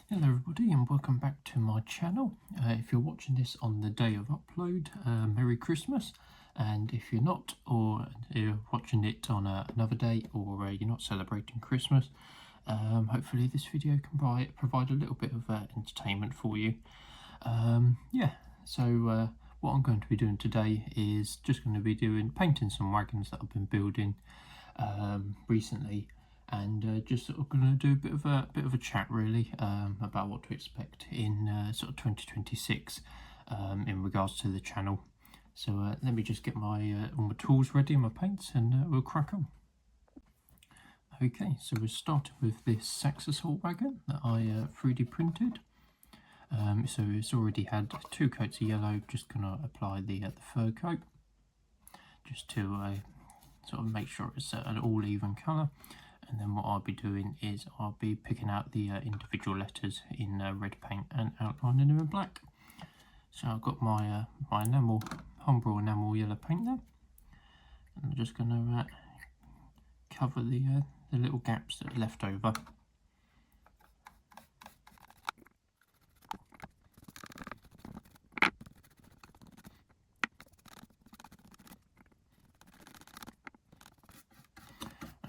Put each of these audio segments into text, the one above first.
Hello everybody and welcome back to my channel. If you're watching this on the day of upload, Merry Christmas, and if you're not, or you're watching it on another day, or you're not celebrating Christmas, hopefully this video can provide a little bit of entertainment for you. So what I'm going to be doing today is just going to be painting some wagons that I've been building recently, and just sort of going to do a bit of a chat really about what to expect in sort of 2026 in regards to the channel. So let me just get my all my tools ready and my paints, and we'll crack on. Okay, so we're starting with this Saxus wagon that I 3D printed. So it's already had 2 coats of yellow. Just gonna apply the third coat just to sort of make sure it's an all even colour. And then what I'll be doing is I'll be picking out the individual letters in red paint and outlining them in black. So I've got my my enamel, Humbrol enamel yellow paint there, and I'm just going to cover the little gaps that are left over.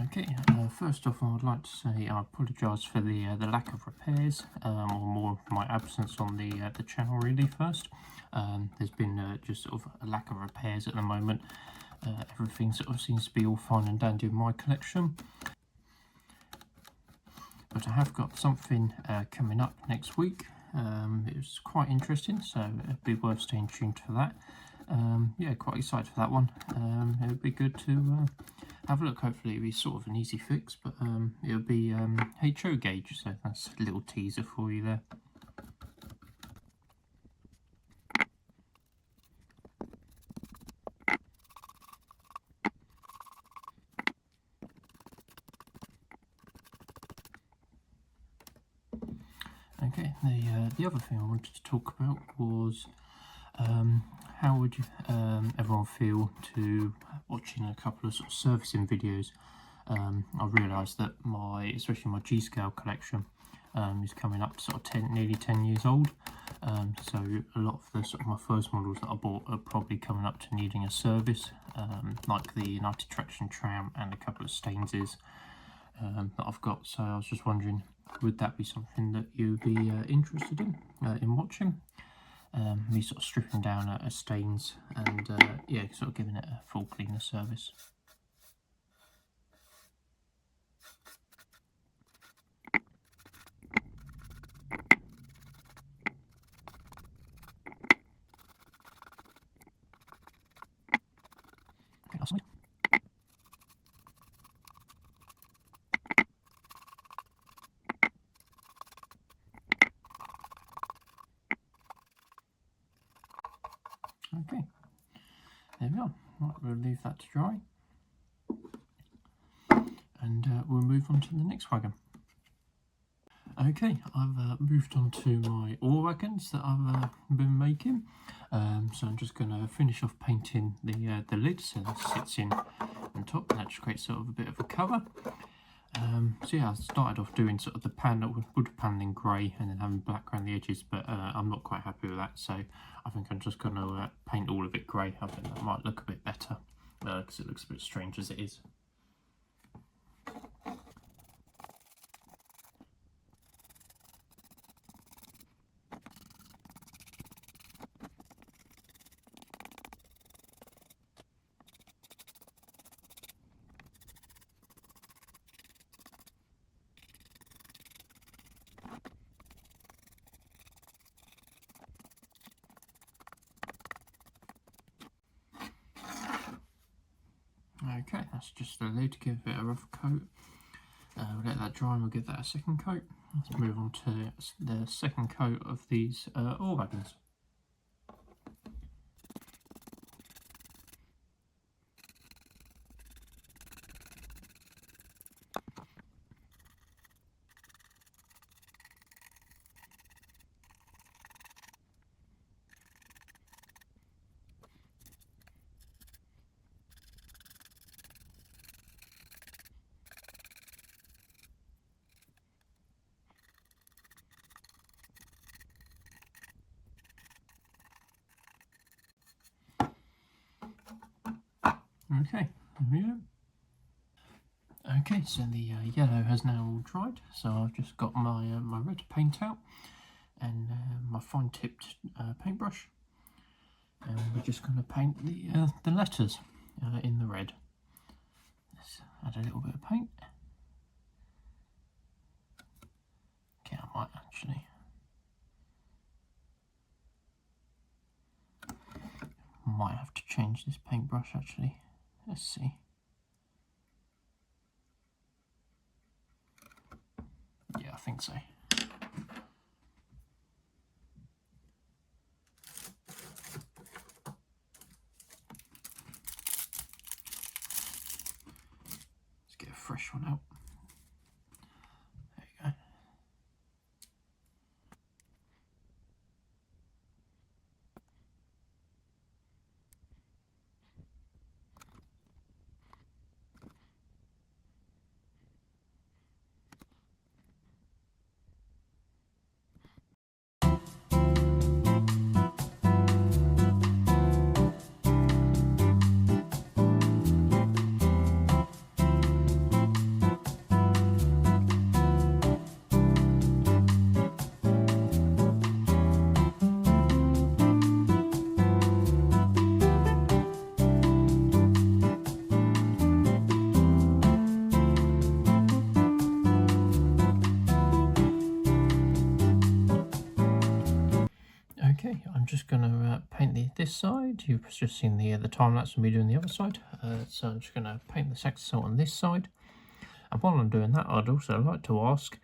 Okay, first off, I would like to say I apologise for the lack of repairs, or more my absence on the channel really. First, there's been just sort of a lack of repairs at the moment. Everything sort of seems to be all fine and dandy in my collection, but I have got something coming up next week. It's quite interesting, so it'd be worth staying tuned for that. Yeah, quite excited for that one. It would be good to have a look. Hopefully it'll be sort of an easy fix, but it'll be HO gauge, so that's a little teaser for you there. Okay, the other thing I wanted to talk about was how would you, everyone feel to watching a couple of sort of servicing videos. I realised that especially my G-scale collection is coming up sort of nearly 10 years old. So a lot of the sort of my first models that I bought are probably coming up to needing a service, like the United Traction tram and a couple of Stainses that I've got. So I was just wondering, would that be something that you'd be interested in watching? Me sort of stripping down a Stains and yeah, sort of giving it a full cleaner service. Okay, that's nice. Okay, there we are. Right, we'll leave that to dry, and we'll move on to the next wagon. Okay, I've moved on to my ore wagons that I've been making. So I'm just going to finish off painting the lid so that sits in on top, and that just creates sort of a bit of a cover. So yeah, I started off doing sort of the wood panelling grey and then having black around the edges, but I'm not quite happy with that, so I think I'm just going to paint all of it grey. I think that might look a bit better, because it looks a bit strange as it is. Okay, that's just the lid, give it a rough coat. We'll let that dry and we'll give that a second coat. Let's move on to the second coat of these ore wagons. Okay, there we go. Okay, so the yellow has now all dried, so I've just got my my red paint out and my fine tipped paintbrush, and we're just going to paint the letters in the red. Let's add a little bit of paint. Okay, I might actually have to change this paintbrush actually. Let's see. Yeah, I think so. Let's get a fresh one out. There you go. Okay, I'm just going to paint this side. You've just seen the time lapse of me doing the other side. So I'm just going to paint the saxophone on this side. And while I'm doing that, I'd also like to ask,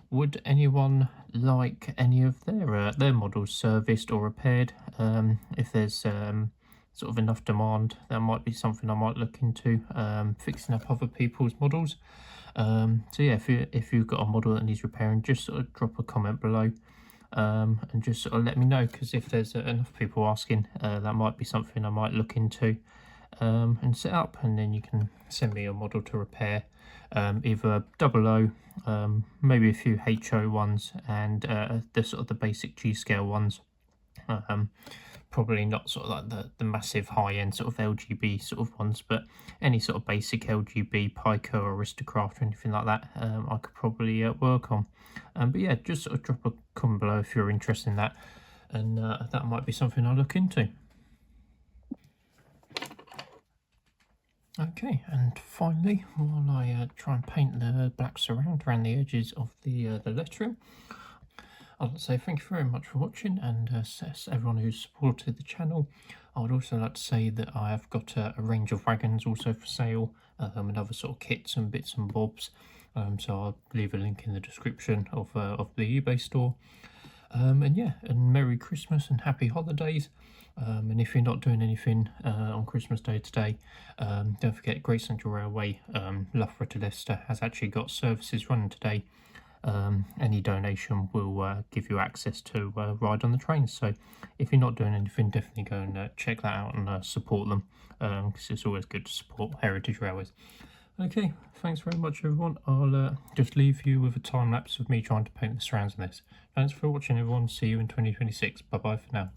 would anyone like any of their models serviced or repaired? If there's sort of enough demand, that might be something I might look into, fixing up other people's models. So yeah, if you've got a model that needs repairing, just sort of drop a comment below. And just sort of let me know, because if there's enough people asking, that might be something I might look into and set up, and then you can send me a model to repair, either 00, maybe a few HO ones, and the sort of the basic G scale ones. Probably not sort of like the massive high-end sort of LGB sort of ones, but any sort of basic LGB, Pico or Aristocraft or anything like that, I could probably work on. But yeah, just sort of drop a comment below if you're interested in that, and that might be something I'll look into. Okay, and finally, while I try and paint the black surround around the edges of the lettering, I'd like to say thank you very much for watching, and everyone who's supported the channel. I would also like to say that I have got a range of wagons also for sale, and other sort of kits and bits and bobs. So I'll leave a link in the description of the eBay store. And yeah, and Merry Christmas and Happy Holidays. And if you're not doing anything on Christmas Day today, don't forget Great Central Railway, Loughborough to Leicester, has actually got services running today. Any donation will give you access to ride on the trains. So if you're not doing anything, definitely go and check that out and support them, because it's always good to support Heritage Railways. Okay, thanks very much everyone. I'll just leave you with a time lapse of me trying to paint the surrounds on this. Thanks for watching everyone. See you in 2026. Bye bye for now.